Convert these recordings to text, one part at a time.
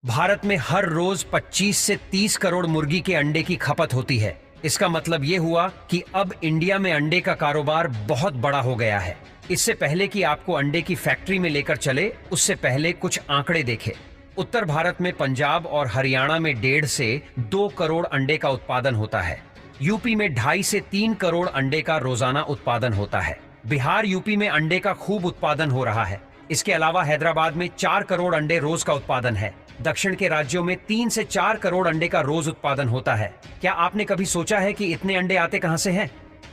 भारत में हर रोज 25 से 30 करोड़ मुर्गी के अंडे की खपत होती है। इसका मतलब ये हुआ कि अब इंडिया में अंडे का कारोबार बहुत बड़ा हो गया है। इससे पहले कि आपको अंडे की फैक्ट्री में लेकर चले, उससे पहले कुछ आंकड़े देखें। उत्तर भारत में पंजाब और हरियाणा में 1.5 से 2 करोड़ अंडे का उत्पादन होता है। यूपी में 2.5 से 3 करोड़ अंडे का रोजाना उत्पादन होता है। बिहार यूपी में अंडे का खूब उत्पादन हो रहा है। इसके अलावा हैदराबाद में 4 करोड़ अंडे रोज का उत्पादन है। दक्षिण के राज्यों में 3 से 4 करोड़ अंडे का रोज उत्पादन होता है। क्या आपने कभी सोचा है कि इतने अंडे आते कहां से हैं?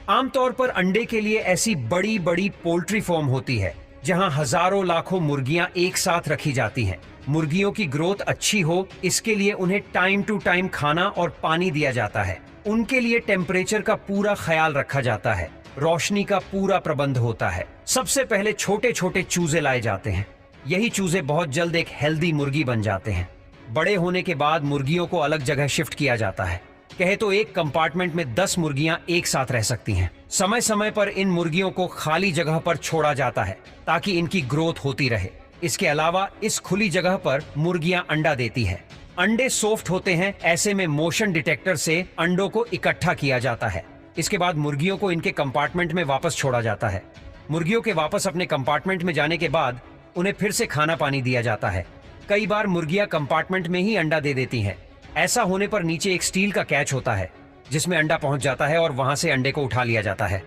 आमतौर पर अंडे के लिए ऐसी बड़ी बड़ी पोल्ट्री फार्म होती है जहां हजारों लाखों मुर्गियां एक साथ रखी जाती हैं। मुर्गियों की ग्रोथ अच्छी हो, इसके लिए उन्हें टाइम टू टाइम खाना और पानी दिया जाता है। उनके लिए टेम्परेचर का पूरा ख्याल रखा जाता है। रोशनी का पूरा प्रबंध होता है। सबसे पहले छोटे छोटे चूजे लाए जाते हैं। यही चूजे बहुत जल्द एक हेल्दी मुर्गी बन जाते हैं। बड़े होने के बाद मुर्गियों को अलग जगह शिफ्ट किया जाता है। कहे तो एक कंपार्टमेंट में 10 मुर्गियां एक साथ रह सकती हैं। समय समय पर इन मुर्गियों को खाली जगह पर छोड़ा जाता है ताकि इनकी ग्रोथ होती रहे। इसके अलावा इस खुली जगह पर मुर्गियां अंडा देती है। अंडे सॉफ्ट होते हैं, ऐसे में मोशन डिटेक्टर से अंडों को इकट्ठा किया जाता है। इसके बाद मुर्गियों को इनके कंपार्टमेंट में वापस छोड़ा जाता है। मुर्गियों के वापस अपने कंपार्टमेंट में जाने के बाद उन्हें फिर से खाना पानी दिया जाता है। कई बार मुर्गियां कंपार्टमेंट में ही अंडा दे देती हैं। ऐसा होने पर नीचे एक स्टील का कैच होता है जिसमें अंडा पहुंच जाता है और वहां से अंडे को उठा लिया जाता है।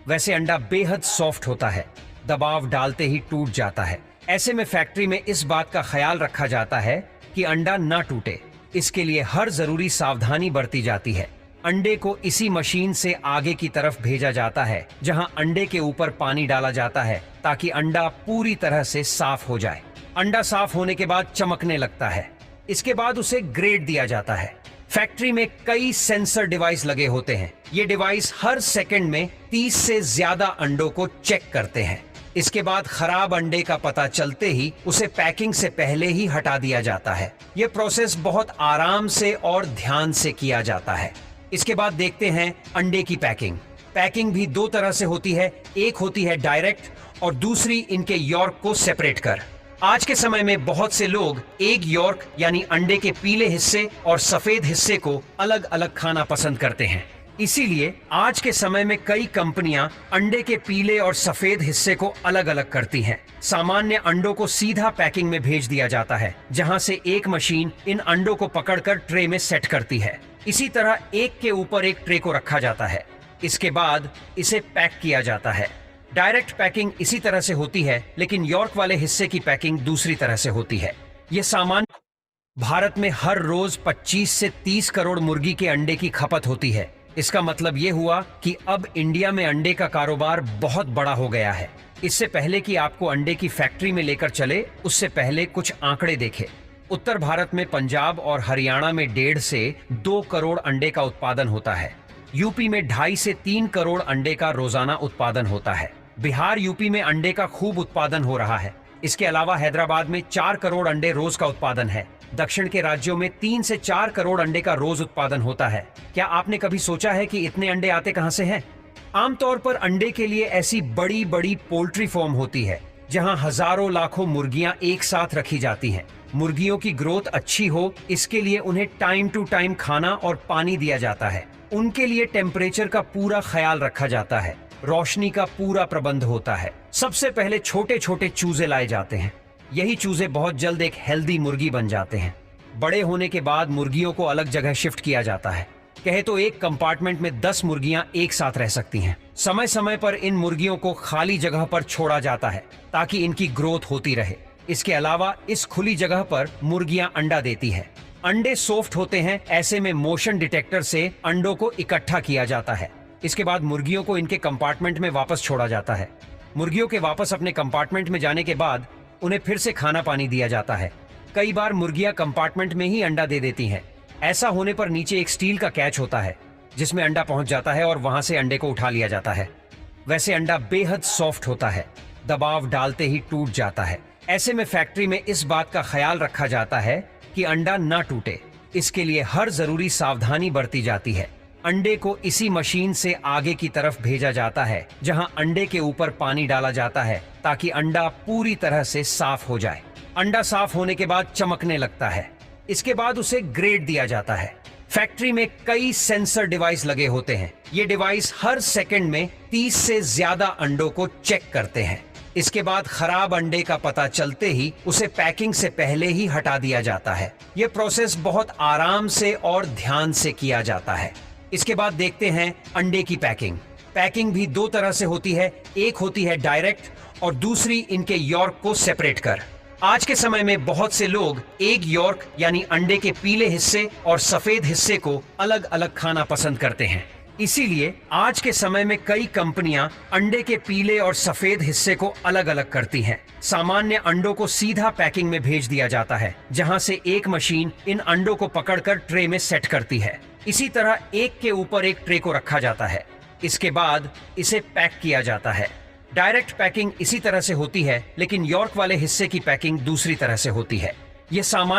वैसे अंडा बेहद सॉफ्ट होता है, दबाव डालते ही टूट जाता है। ऐसे में फैक्ट्री में इस बात का ख्याल रखा जाता है कि अंडा ना टूटे। इसके लिए हर जरूरी सावधानी बरती जाती है। अंडे को इसी मशीन से आगे की तरफ भेजा जाता है जहां अंडे के ऊपर पानी डाला जाता है ताकि अंडा पूरी तरह से साफ हो जाए। अंडा साफ होने के बाद चमकने लगता है। इसके बाद उसे ग्रेड दिया जाता है। फैक्ट्री में कई सेंसर डिवाइस लगे होते हैं। ये डिवाइस हर सेकंड में 30 से ज्यादा अंडों को चेक करते हैं। इसके बाद खराब अंडे का पता चलते ही उसे पैकिंग से पहले ही हटा दिया जाता है। यह प्रोसेस बहुत आराम से और ध्यान से किया जाता है। इसके बाद देखते हैं अंडे की पैकिंग। पैकिंग भी 2 तरह से होती है। एक होती है डायरेक्ट और दूसरी इनके यॉर्क को सेपरेट कर। आज के समय में बहुत से लोग एग यॉर्क यानी अंडे के पीले हिस्से और सफेद हिस्से को अलग अलग खाना पसंद करते हैं। इसीलिए आज के समय में कई कंपनियां अंडे के पीले और सफेद हिस्से को अलग अलग करती हैं। सामान्य अंडों को सीधा पैकिंग में भेज दिया जाता है जहां से एक मशीन इन अंडों को पकड़कर ट्रे में सेट करती है। इसी तरह एक के ऊपर एक ट्रे को रखा जाता है। इसके बाद इसे पैक किया जाता है। डायरेक्ट पैकिंग इसी तरह से होती है, लेकिन यॉर्क वाले हिस्से की पैकिंग दूसरी तरह से होती है। यह सामान्य भारत में हर रोज 25 से 30 करोड़ मुर्गी के अंडे की खपत होती है। इसका मतलब ये हुआ कि अब इंडिया में अंडे का कारोबार बहुत बड़ा हो गया है। इससे पहले कि आपको अंडे की फैक्ट्री में लेकर चले, उससे पहले कुछ आंकड़े देखें। उत्तर भारत में पंजाब और हरियाणा में 1.5 से 2 करोड़ अंडे का उत्पादन होता है। यूपी में 2.5 से 3 करोड़ अंडे का रोजाना उत्पादन होता है। बिहार यूपी में अंडे का खूब उत्पादन हो रहा है। इसके अलावा हैदराबाद में 4 करोड़ अंडे रोज का उत्पादन है। दक्षिण के राज्यों में 3 से 4 करोड़ अंडे का रोज उत्पादन होता है। क्या आपने कभी सोचा है कि इतने अंडे आते कहां से हैं? आमतौर पर अंडे के लिए ऐसी बड़ी बड़ी पोल्ट्री फार्म होती है जहां हजारों लाखों मुर्गियां एक साथ रखी जाती हैं। मुर्गियों की ग्रोथ अच्छी हो, इसके लिए उन्हें टाइम टू टाइम खाना और पानी दिया जाता है। उनके लिए टेम्परेचर का पूरा ख्याल रखा जाता है। रोशनी का पूरा प्रबंध होता है। सबसे पहले छोटे छोटे चूजे लाए जाते हैं। यही चूजे बहुत जल्द एक हेल्दी मुर्गी बन जाते हैं। बड़े होने के बाद मुर्गियों को अलग जगह शिफ्ट किया जाता है। कहे तो एक कंपार्टमेंट में 10 मुर्गियां एक साथ रह सकती हैं। समय समय पर इन मुर्गियों को खाली जगह पर छोड़ा जाता है ताकि इनकी ग्रोथ होती रहे। इसके अलावा इस खुली जगह पर मुर्गियां अंडा देती है। अंडे सॉफ्ट होते हैं, ऐसे में मोशन डिटेक्टर से अंडों को इकट्ठा किया जाता है। इसके बाद मुर्गियों को इनके कंपार्टमेंट में वापस छोड़ा जाता है। मुर्गियों के वापस अपने कंपार्टमेंट में जाने के बाद उन्हें फिर से खाना पानी दिया जाता है। कई बार मुर्गियां कंपार्टमेंट में ही अंडा दे देती हैं। ऐसा होने पर नीचे एक स्टील का कैच होता है जिसमें अंडा पहुंच जाता है और वहां से अंडे को उठा लिया जाता है। वैसे अंडा बेहद सॉफ्ट होता है, दबाव डालते ही टूट जाता है। ऐसे में फैक्ट्री में इस बात का ख्याल रखा जाता है कि अंडा ना टूटे। इसके लिए हर जरूरी सावधानी बरती जाती है। अंडे को इसी मशीन से आगे की तरफ भेजा जाता है जहां अंडे के ऊपर पानी डाला जाता है ताकि अंडा पूरी तरह से साफ हो जाए। अंडा साफ होने के बाद चमकने लगता है। इसके बाद उसे ग्रेड दिया जाता है। फैक्ट्री में कई सेंसर डिवाइस लगे होते हैं। ये डिवाइस हर सेकंड में 30 से ज्यादा अंडों को चेक करते हैं। इसके बाद खराब अंडे का पता चलते ही उसे पैकिंग से पहले ही हटा दिया जाता है। यह प्रोसेस बहुत आराम से और ध्यान से किया जाता है। इसके बाद देखते हैं अंडे की पैकिंग। पैकिंग भी दो तरह से होती है, एक होती है डायरेक्ट और दूसरी इनके यॉर्क को सेपरेट कर। आज के समय में बहुत से लोग एग यॉर्क यानी अंडे के पीले हिस्से और सफेद हिस्से को अलग अलग खाना पसंद करते हैं। इसीलिए आज के समय में कई कंपनियां अंडे के पीले और सफेद हिस्से को अलग अलग करती हैं। सामान्य अंडों को सीधा पैकिंग में भेज दिया जाता है, जहां से एक मशीन इन अंडों को पकड़कर ट्रे में सेट करती है। इसी तरह एक के ऊपर एक ट्रे को रखा जाता है। इसके बाद इसे पैक किया जाता है। डायरेक्ट पैकिंग इसी तरह से होती है, लेकिन यॉर्क वाले हिस्से की पैकिंग दूसरी तरह से होती है। यह सामान्य